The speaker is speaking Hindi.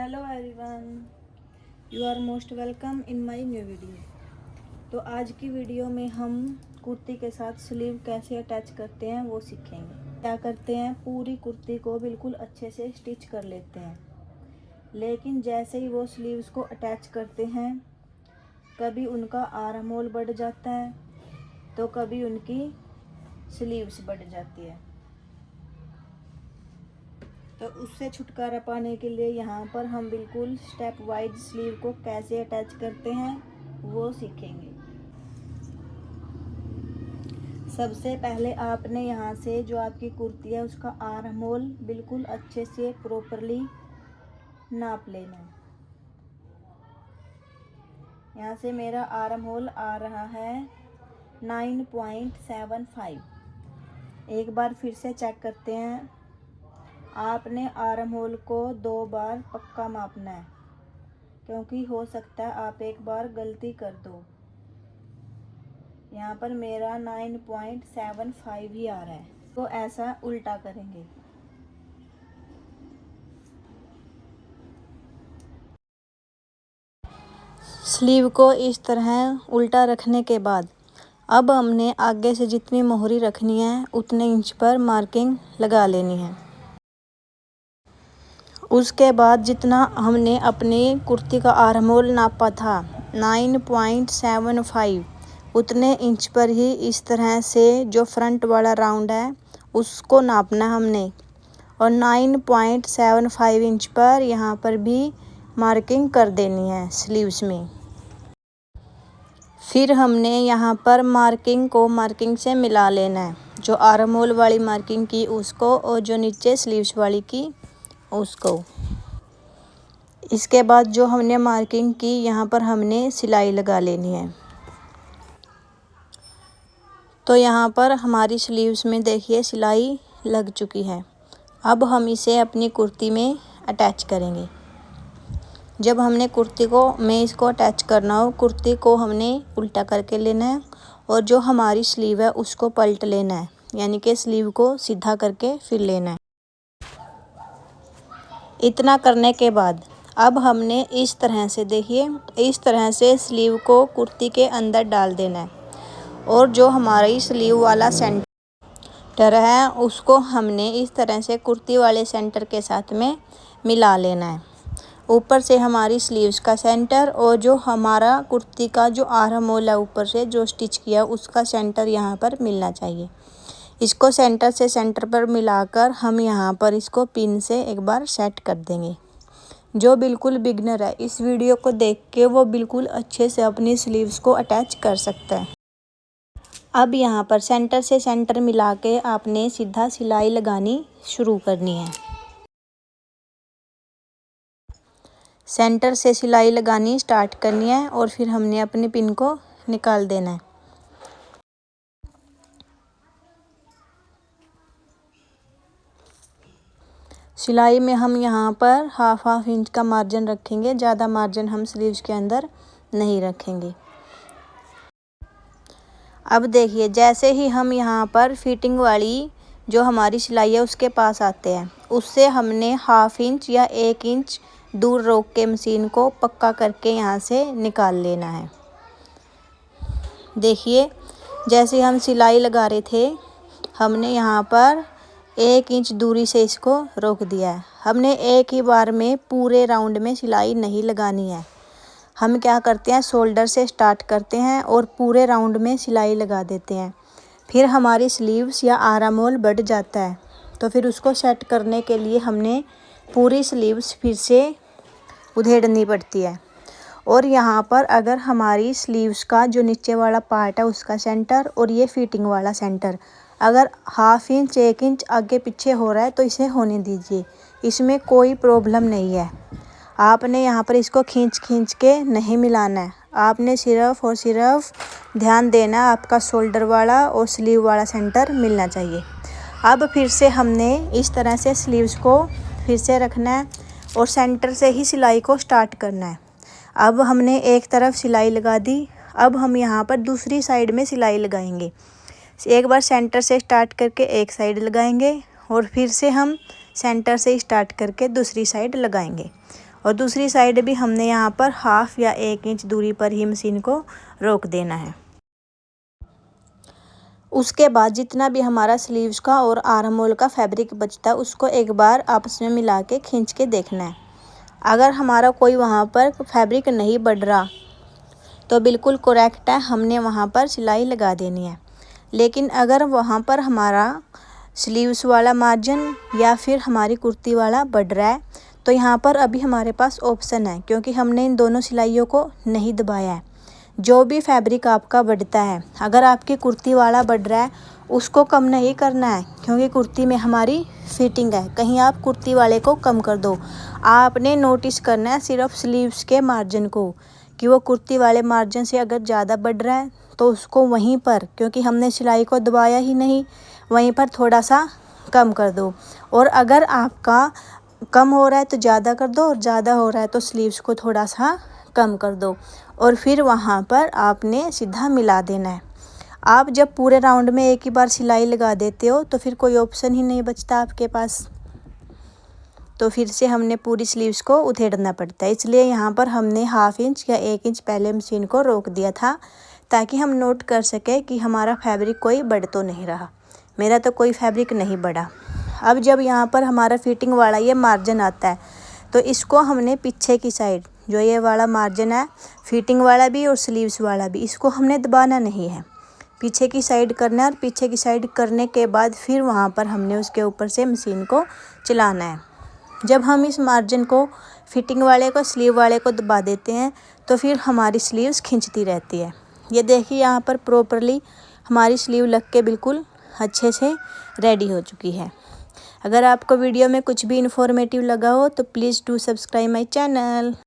Hello everyone, you are most welcome in my new video. तो आज की वीडियो में हम कुर्ती के साथ स्लीव कैसे अटैच करते हैं वो सीखेंगे। क्या करते हैं, पूरी कुर्ती को बिल्कुल अच्छे से स्टिच कर लेते हैं, लेकिन जैसे ही वो स्लीव्स को अटैच करते हैं कभी उनका आर्म होल बढ़ जाता है तो कभी उनकी स्लीव्स बढ़ जाती है। तो उससे छुटकारा पाने के लिए यहाँ पर हम बिल्कुल स्टेप वाइज स्लीव को कैसे अटैच करते हैं वो सीखेंगे। सबसे पहले आपने यहाँ से जो आपकी कुर्ती है उसका आर्म होल बिल्कुल अच्छे से प्रॉपरली नाप लेना है। यहाँ से मेरा आर्म होल आ रहा है 9.75। एक बार फिर से चेक करते हैं। आपने आर्म होल को 2 बार पक्का मापना है, क्योंकि हो सकता है आप एक बार गलती कर दो। यहाँ पर मेरा 9.75 ही आ रहा है, तो ऐसा उल्टा करेंगे। स्लीव को इस तरह उल्टा रखने के बाद अब हमने आगे से जितनी मोहरी रखनी है उतने इंच पर मार्किंग लगा लेनी है। उसके बाद जितना हमने अपनी कुर्ती का आर्म होल नापा था 9.75, उतने इंच पर ही इस तरह से जो फ्रंट वाला राउंड है उसको नापना हमने, और 9.75 इंच पर यहाँ पर भी मार्किंग कर देनी है स्लीव्स में। फिर हमने यहाँ पर मार्किंग को मार्किंग से मिला लेना है, जो आर्म होल वाली मार्किंग की उसको और जो नीचे स्लीव्स वाली की उसको। इसके बाद जो हमने मार्किंग की यहाँ पर हमने सिलाई लगा लेनी है। तो यहाँ पर हमारी स्लीव्स में देखिए सिलाई लग चुकी है। अब हम इसे अपनी कुर्ती में अटैच करेंगे। जब हमने कुर्ती को में इसको अटैच करना हो, कुर्ती को हमने उल्टा करके लेना है और जो हमारी स्लीव है उसको पलट लेना है, यानी कि स्लीव को सीधा करके फिर लेना है। इतना करने के बाद अब हमने इस तरह से देखिए इस तरह से स्लीव को कुर्ती के अंदर डाल देना है, और जो हमारी स्लीव वाला सेंटर है उसको हमने इस तरह से कुर्ती वाले सेंटर के साथ में मिला लेना है। ऊपर से हमारी स्लीव्स का सेंटर और जो हमारा कुर्ती का जो आर्म होल है ऊपर से जो स्टिच किया उसका सेंटर यहाँ पर मिलना चाहिए। इसको सेंटर से सेंटर पर मिलाकर हम यहाँ पर इसको पिन से एक बार सेट कर देंगे। जो बिल्कुल बिगनर है इस वीडियो को देख के वो बिल्कुल अच्छे से अपनी स्लीव्स को अटैच कर सकता है। अब यहाँ पर सेंटर से सेंटर मिला के आपने सीधा सिलाई लगानी शुरू करनी है। सेंटर से सिलाई लगानी स्टार्ट करनी है और फिर हमने अपने पिन को निकाल देना है। सिलाई में हम यहाँ पर हाफ इंच का मार्जिन रखेंगे, ज़्यादा मार्जिन हम स्लीव्स के अंदर नहीं रखेंगे। अब देखिए जैसे ही हम यहाँ पर फिटिंग वाली जो हमारी सिलाई है उसके पास आते हैं, उससे हमने हाफ इंच या 1 इंच दूर रोक के मशीन को पक्का करके यहाँ से निकाल लेना है। देखिए जैसे हम सिलाई लगा रहे थे हमने यहाँ पर 1 इंच दूरी से इसको रोक दिया है। हमने एक ही बार में पूरे राउंड में सिलाई नहीं लगानी है। हम क्या करते हैं, शोल्डर से स्टार्ट करते हैं और पूरे राउंड में सिलाई लगा देते हैं। फिर हमारी स्लीव्स या आर्म होल बढ़ जाता है, तो फिर उसको सेट करने के लिए हमने पूरी स्लीव्स फिर से उधेड़नी पड़ती है। और यहाँ पर अगर हमारी स्लीव्स का जो नीचे वाला पार्ट है उसका सेंटर और ये फिटिंग वाला सेंटर अगर हाफ इंच 1 इंच आगे पीछे हो रहा है तो इसे होने दीजिए, इसमें कोई प्रॉब्लम नहीं है। आपने यहाँ पर इसको खींच के नहीं मिलाना है। आपने सिर्फ और सिर्फ ध्यान देना आपका शोल्डर वाला और स्लीव वाला सेंटर मिलना चाहिए। अब फिर से हमने इस तरह से स्लीव्स को फिर से रखना है और सेंटर से ही सिलाई को स्टार्ट करना है। अब हमने एक तरफ सिलाई लगा दी, अब हम यहाँ पर दूसरी साइड में सिलाई लगाएंगे। एक बार सेंटर से स्टार्ट करके एक साइड लगाएंगे और फिर से हम सेंटर से स्टार्ट करके दूसरी साइड लगाएंगे। और दूसरी साइड भी हमने यहाँ पर 1/2 या 1 इंच दूरी पर ही मशीन को रोक देना है। उसके बाद जितना भी हमारा स्लीव्स का और आर्म होल का फैब्रिक बचता है उसको एक बार आपस में मिला के खींच के देखना है। अगर हमारा कोई वहाँ पर फैब्रिक नहीं बढ़ रहा तो बिल्कुल करेक्ट है, हमने वहाँ पर सिलाई लगा देनी है। लेकिन अगर वहाँ पर हमारा स्लीव्स वाला मार्जिन या फिर हमारी कुर्ती वाला बढ़ रहा है तो यहाँ पर अभी हमारे पास ऑप्शन है, क्योंकि हमने इन दोनों सिलाइयों को नहीं दबाया है। जो भी फैब्रिक आपका बढ़ता है, अगर आपकी कुर्ती वाला बढ़ रहा है उसको कम नहीं करना है, क्योंकि कुर्ती में हमारी फिटिंग है। कहीं आप कुर्ती वाले को कम कर दो, आपने नोटिस करना है सिर्फ स्लीव्स के मार्जिन को कि वो कुर्ती वाले मार्जिन से अगर ज़्यादा बढ़ रहा है तो उसको वहीं पर, क्योंकि हमने सिलाई को दबाया ही नहीं, वहीं पर थोड़ा सा कम कर दो। और अगर आपका कम हो रहा है तो ज़्यादा कर दो, और ज़्यादा हो रहा है तो स्लीव्स को थोड़ा सा कम कर दो, और फिर वहाँ पर आपने सीधा मिला देना है। आप जब पूरे राउंड में एक ही बार सिलाई लगा देते हो तो फिर कोई ऑप्शन ही नहीं बचता आपके पास, तो फिर से हमने पूरी स्लीव्स को उधेड़ना पड़ता है। इसलिए यहाँ पर हमने 1/2 इंच या 1 इंच पहले मशीन को रोक दिया था, ताकि हम नोट कर सकें कि हमारा फैब्रिक कोई बढ़ तो नहीं रहा। मेरा तो कोई फैब्रिक नहीं बढ़ा। अब जब यहाँ पर हमारा फिटिंग वाला ये मार्जिन आता है तो इसको हमने पीछे की साइड, जो ये वाला मार्जिन है फिटिंग वाला भी और स्लीव्स वाला भी, इसको हमने दबाना नहीं है, पीछे की साइड करना है। और पीछे की साइड करने के बाद फिर वहाँ पर हमने उसके ऊपर से मशीन को चलाना है। जब हम इस मार्जिन को फिटिंग वाले को स्लीव वाले को दबा देते हैं तो फिर हमारी स्लीव्स खिंचती रहती है। ये देखिए यहाँ पर प्रॉपरली हमारी स्लीव लग के बिल्कुल अच्छे से रेडी हो चुकी है। अगर आपको वीडियो में कुछ भी इन्फॉर्मेटिव लगा हो तो please do subscribe my channel.